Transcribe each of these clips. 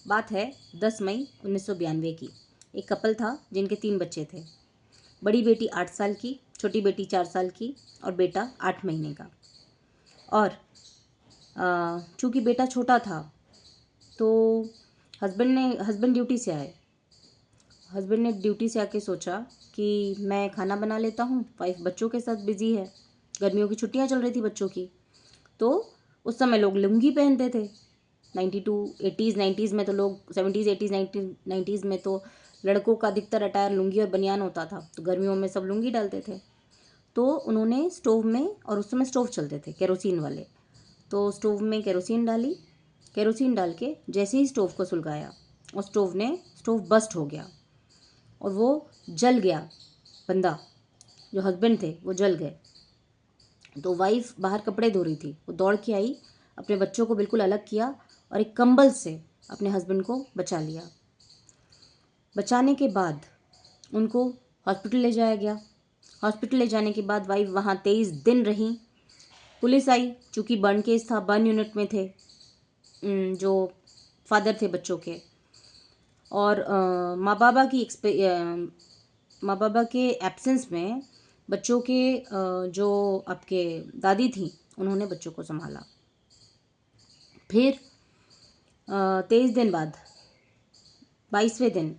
बात है 10 मई 1992 की। एक कपल था जिनके 3 बच्चे थे। बड़ी बेटी 8 साल की, छोटी बेटी 4 साल की और बेटा 8 महीने का। और चूँकि बेटा छोटा था तो हस्बैंड ड्यूटी से आए। हस्बैंड ने ड्यूटी से आके सोचा कि मैं खाना बना लेता हूँ, वाइफ बच्चों के साथ बिज़ी है। गर्मियों की छुट्टियाँ चल रही थी बच्चों की। तो उस समय लोग लुंगी पहनते थे। 90s में तो लोग 70s 80s 90s में तो लड़कों का अधिकतर अटायर लुंगी और बनियान होता था, तो गर्मियों में सब लुंगी डालते थे। तो उन्होंने स्टोव में, और उस समय स्टोव चलते थे केरोसिन वाले, तो स्टोव में केरोसिन डाली। केरोसिन डाल के जैसे ही स्टोव को सुलगाया और स्टोव बस्ट हो गया और वो जल गया। बंदा जो हस्बैंड थे वो जल गए। तो वाइफ बाहर कपड़े धो रही थी, वो दौड़ के आई, अपने बच्चों को बिल्कुल अलग किया और एक कंबल से अपने हस्बैंड को बचा लिया। बचाने के बाद उनको हॉस्पिटल ले जाया गया। हॉस्पिटल ले जाने के बाद वाइफ वहाँ 23 दिन रही। पुलिस आई, चूँकि बर्न केस था, बर्न यूनिट में थे जो फादर थे बच्चों के। और माँ बाबा के एब्सेंस में बच्चों के जो आपके दादी थी उन्होंने बच्चों को संभाला। फिर 23 दिन बाद 22वें दिन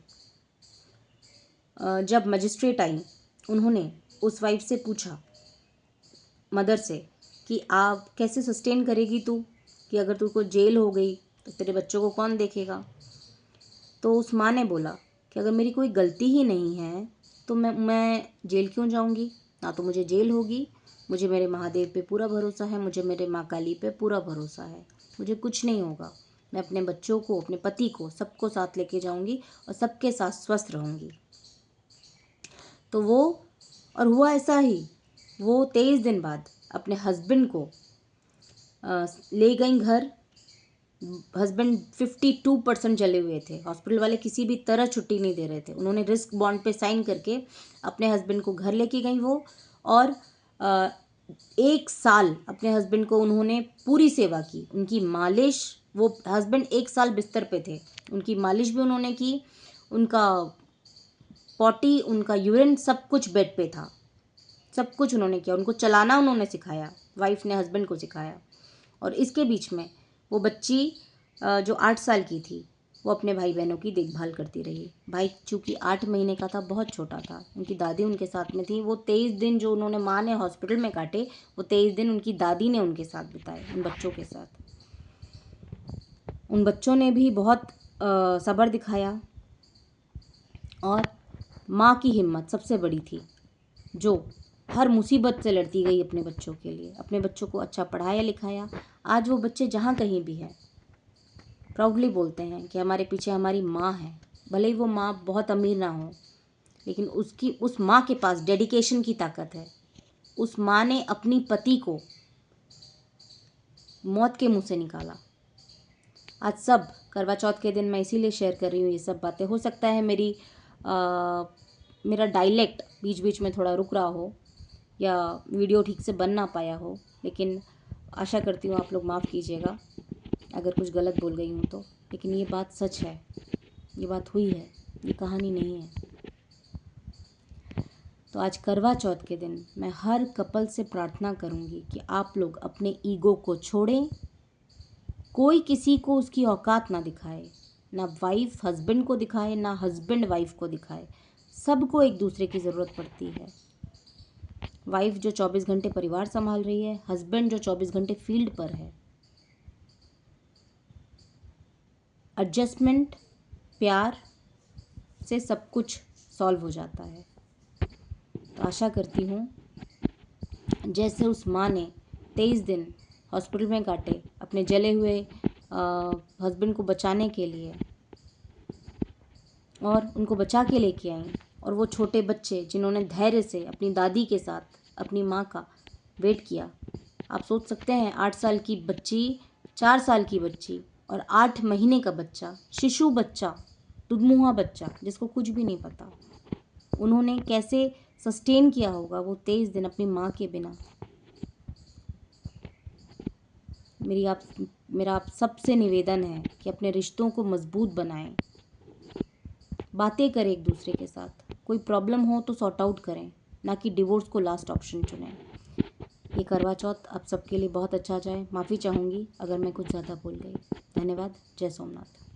जब मजिस्ट्रेट आई, उन्होंने उस वाइफ से पूछा, मदर से, कि आप कैसे सस्टेन करेगी तू, कि अगर तुझको जेल हो गई तो तेरे बच्चों को कौन देखेगा। तो उस माँ ने बोला कि अगर मेरी कोई गलती ही नहीं है तो मैं जेल क्यों जाऊंगी। ना तो मुझे जेल होगी, मुझे मेरे महादेव पे पूरा भरोसा है, मुझे मेरे माँ काली पे पूरा भरोसा है, मुझे कुछ नहीं होगा। मैं अपने बच्चों को, अपने पति को, सबको साथ लेके जाऊंगी और सबके साथ स्वस्थ रहूंगी। तो वो, और हुआ ऐसा ही। वो 23 दिन बाद अपने हस्बैंड को ले गई घर। हस्बैंड 52% जले हुए थे। हॉस्पिटल वाले किसी भी तरह छुट्टी नहीं दे रहे थे। उन्होंने रिस्क बॉन्ड पे साइन करके अपने हस्बैंड को घर लेके गई वो। और 1 साल अपने हस्बैंड को उन्होंने पूरी सेवा की, उनकी मालिश। वो हस्बैंड 1 साल बिस्तर पे थे, उनकी मालिश भी उन्होंने की, उनका पॉटी, उनका यूरिन, सब कुछ बेड पे था, सब कुछ उन्होंने किया। उनको चलाना उन्होंने सिखाया, वाइफ ने हस्बैंड को सिखाया। और इसके बीच में वो बच्ची जो 8 साल की थी वो अपने भाई बहनों की देखभाल करती रही। भाई चूँकि 8 महीने का था, बहुत छोटा था, उनकी दादी उनके साथ में थी। वो 23 दिन जो उन्होंने माँ ने हॉस्पिटल में काटे, वो 23 दिन उनकी दादी ने उनके साथ बिताए, उन बच्चों के साथ। उन बच्चों ने भी बहुत सब्र दिखाया। और माँ की हिम्मत सबसे बड़ी थी, जो हर मुसीबत से लड़ती गई अपने बच्चों के लिए, अपने बच्चों को अच्छा पढ़ाया लिखाया। आज वो बच्चे जहाँ कहीं भी हैं प्राउडली बोलते हैं कि हमारे पीछे हमारी माँ है। भले ही वो माँ बहुत अमीर ना हो, लेकिन उस माँ के पास डेडिकेशन की ताकत है। उस माँ ने अपनी पति को मौत के मुंह से निकाला। आज सब करवा चौथ के दिन मैं इसीलिए शेयर कर रही हूँ ये सब बातें। हो सकता है मेरा डायलेक्ट बीच बीच में थोड़ा रुक रहा हो या वीडियो ठीक से बन ना पाया हो, लेकिन आशा करती हूँ आप लोग माफ़ कीजिएगा अगर कुछ गलत बोल गई हूँ तो। लेकिन ये बात सच है, ये बात हुई है, ये कहानी नहीं है। तो आज करवा चौथ के दिन मैं हर कपल से प्रार्थना करूँगी कि आप लोग अपने ईगो को छोड़ें। कोई किसी को उसकी औकात ना दिखाए, ना वाइफ हस्बैंड को दिखाए, ना हस्बैंड वाइफ को दिखाए। सबको एक दूसरे की ज़रूरत पड़ती है। वाइफ जो 24 घंटे परिवार संभाल रही है, हस्बैंड जो 24 घंटे फील्ड पर है। एडजस्टमेंट, प्यार से सब कुछ सॉल्व हो जाता है। तो आशा करती हूँ जैसे उस माँ ने 23 दिन हॉस्पिटल में काटे अपने जले हुए हस्बैंड को बचाने के लिए, और उनको बचा के लेके आई, और वो छोटे बच्चे जिन्होंने धैर्य से अपनी दादी के साथ अपनी माँ का वेट किया। आप सोच सकते हैं 8 साल की बच्ची, 4 साल की बच्ची और 8 महीने का बच्चा, शिशु बच्चा, दुधमुहा बच्चा जिसको कुछ भी नहीं पता, उन्होंने कैसे सस्टेन किया होगा वो 23 दिन अपनी माँ के बिना। मेरी आप मेरा आप सबसे निवेदन है कि अपने रिश्तों को मजबूत बनाएं, बातें करें एक दूसरे के साथ, कोई प्रॉब्लम हो तो सॉर्ट आउट करें, ना कि डिवोर्स को लास्ट ऑप्शन चुनें। ये करवा चौथ आप सबके लिए बहुत अच्छा जाए। माफ़ी चाहूँगी अगर मैं कुछ ज़्यादा बोल गई। धन्यवाद। जय सोमनाथ।